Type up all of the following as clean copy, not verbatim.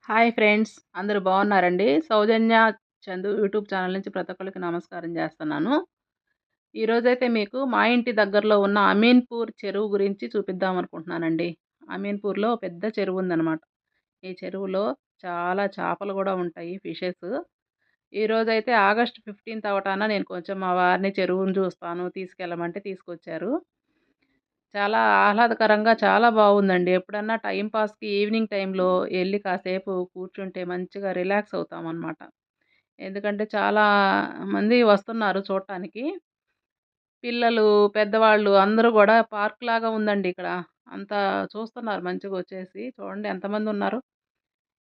Hi friends! అందరూ బాగున్నారండి? సౌజన్య Chandu YouTube channel నుంచి ప్రతి ఒక్కళ్ళకి నమస్కారం చేస్తున్నాను. ఈరోజైతే మీకు మా ఇంటి దగ్గరలో ఉన్న అమీన్‌పూర్ చెరువు గురించి చూపిద్దాం అనుకుంటున్నానండి. అమీన్‌పూర్‌లో పెద్ద చెరువు ఉందనమాట. ఈ చెరువులో చాలా చేపలు గూడా ఉంటాయి ఫిషెస్. ఈరోజైతే ఆగస్ట్ 15థ్ అవ్వటాన నేను కొంచెం మా వారిని చెరువుని చూస్తాను తీసుకెళ్ళమంటే తీసుకొచ్చారు. చాలా ఆహ్లాదకరంగా చాలా బాగుందండి. ఎప్పుడన్నా టైమ్ పాస్‌కి ఈవినింగ్ టైమ్‌లో ఎళ్లి కాసేపు కూర్చుంటే మంచిగా రిలాక్స్ అవుతామనమాట. ఎందుకంటే చాలా మంది వస్తున్నారు చూడటానికి. పిల్లలు, పెద్దవాళ్ళు అందరూ గూడా పార్క్‌లాగా ఉందండి ఇక్కడ. అంతా చూస్తున్నారు మంచిగొచ్చేసి. చూడండి ఎంతమందున్నారు.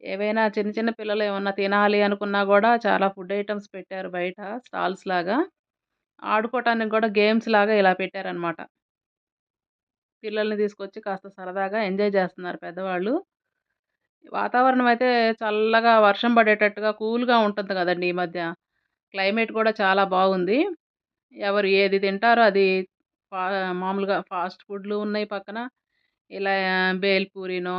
ఏవైనా చిన్న చిన్న పిల్లలేమన్నా తినాలి అనుకున్నా గూడా చాలా ఫుడ్ ఐటెమ్స్ పెట్టారు బయట స్టాల్స్‌లాగా. ఆడుకోవటానికి గూడా గేమ్స్‌లాగా ఇలా పెట్టారనమాట. పిల్లల్ని తీసుకొచ్చి కాస్త సరదాగా ఎంజాయ్ చేస్తున్నారు పెద్దవాళ్ళు. వాతావరణం అయితే చల్లగా వర్షం పడేటట్టుగా కూల్‌గా ఉంటుంది గదండీ ఈ మధ్య. క్లైమేట్ కూడా చాలా బాగుంది. ఎవరు ఏది తింటారో అది ఫా మామూలుగా ఫాస్ట్ ఫుడ్‌లు ఉన్నాయి పక్కన. ఇలా బేల్ పూరినో,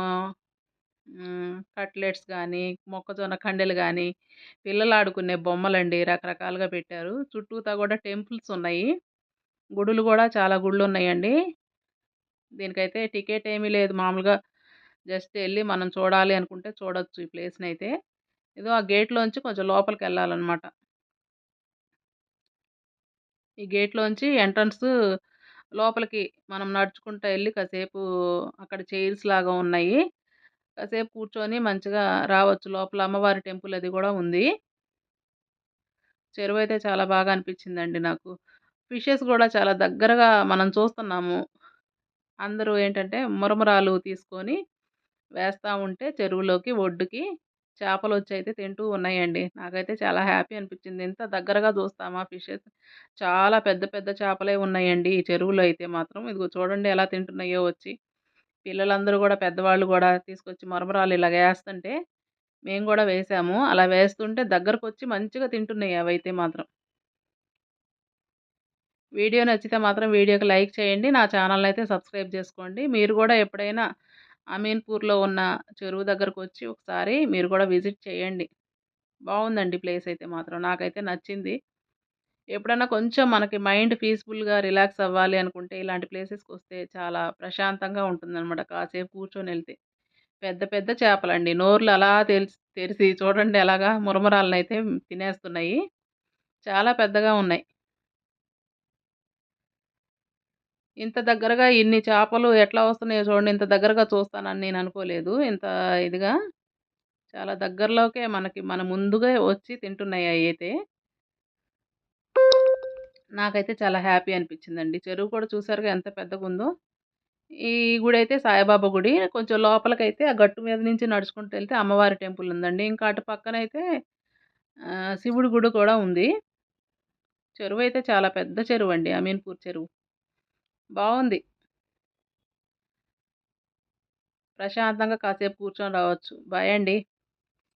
కట్లెట్స్ గానీ, మొక్కజొన్న కండెలు గానీ, పిల్లలు ఆడుకునే బొమ్మలండి రకరకాలుగా పెట్టారు. చుట్టూతా గూడా టెంపుల్స్ ఉన్నాయి. గుడులు గూడా చాలా గుడులున్నాయండి. దీనికైతే టికెట్ ఏమీ లేదు. మామూలుగా జస్ట్ ఎళ్లి మనం చూడాలి అనుకుంటే చూడొచ్చు ఈ ప్లేస్‌నైతే. ఇదో ఆ గేట్‌లోంచి కొంచెం లోపలికెళ్ళాలనమాట. ఈ గేట్‌లోంచి ఎంట్రన్స్ లోపలికి మనం నడుచుకుంటా ఎళ్లి కాసేపు అక్కడ చైర్స్ లాగా ఉన్నాయి. కాసేపు కూర్చొని మంచిగా రావచ్చు. లోపల అమ్మవారి టెంపుల్ అది గూడా ఉంది. చెరువయితే చాలా బాగా అనిపించిందండి నాకు. ఫిషెస్ గూడా చాలా దగ్గరగా మనం చూస్తున్నాము. అందరూ ఏంటంటే మురమురాలు తీసుకొని వేస్తా ఉంటే చెరువులోకి ఒడ్డుకి చేపలొచ్చయితే తింటూ ఉన్నాయండి. నాకైతే చాలా హ్యాపీ అనిపిచ్చింది. ఇంత దగ్గరగా చూస్తామా ఫిషెస్. చాలా పెద్ద పెద్ద చేపలే ఉన్నాయండి ఈ చెరువులో అయితే మాత్రం. ఇదిగో చూడండి ఎలా తింటున్నాయో వచ్చి. పిల్లలందరూ గూడా పెద్దవాళ్ళు గూడా తీసుకొచ్చి మరమరాలు ఇలాగ ఏస్తంటే మేము గూడా వేసాము. అలా వేస్తుంటే దగ్గరకొచ్చి మంచిగా తింటున్నాయి అవైతే మాత్రం. వీడియో నచ్చితే మాత్రం వీడియోకి లైక్ చేయండి. నా ఛానల్‌నయితే సబ్స్క్రైబ్ జేసుకోండి. మీరు గూడా ఎప్పుడైనా అమీన్‌పూర్‌లో ఉన్న చెరువు దగ్గరకొచ్చి ఒకసారి మీరు గూడా విజిట్ చేయండి. బావుందండి ప్లేస్ అయితే మాత్రం. నాకైతే నచ్చింది. ఎప్పుడన్నా కొంచెం మనకి మైండ్ పీస్‌ఫుల్‌గా రిలాక్స్ అవ్వాలి అనుకుంటే ఇలాంటి ప్లేసెస్‌కొస్తే చాలా ప్రశాంతంగా ఉంటుందనమాట. కాసేపు కూర్చొనెళ్తే. పెద్ద పెద్ద చేపలండి. నోర్లు అలా తెరిసి చూడండి ఎలాగా మురమరాలనైతే తినేస్తున్నాయి. చాలా పెద్దగా ఉన్నాయి. ఇంత దగ్గరగా ఇన్ని చేపలు ఎట్లా వస్తున్నాయో చూడండి. ఇంత దగ్గరగా చూస్తానని నేను అనుకోలేదు. ఇంత ఇదిగా చాలా దగ్గరలోకే మనకి మన ముందుగా వచ్చి తింటున్నాయి అయ్యయితే. నాకైతే చాలా హ్యాపీ అనిపించిందండి. చెరువు కూడా చూసారుగా ఎంత పెద్దగుందో. ఈ గుడైతే సాయిబాబా గుడి. కొంచెం లోపలికైతే ఆ గట్టు మీద నుంచి నడుచుకుంటూ ఎళ్తే అమ్మవారి టెంపుల్ ఉందండి. ఇంకా అటు పక్కనైతే శివుడి గుడి కూడా ఉంది. చెరువైతే చాలా పెద్ద చెరువండి. అమీన్‌పూర్ చెరువు. బావుంది. ప్రశాంతంగా కాసేపు కూర్చొని రావచ్చు. బాయ్ అండి.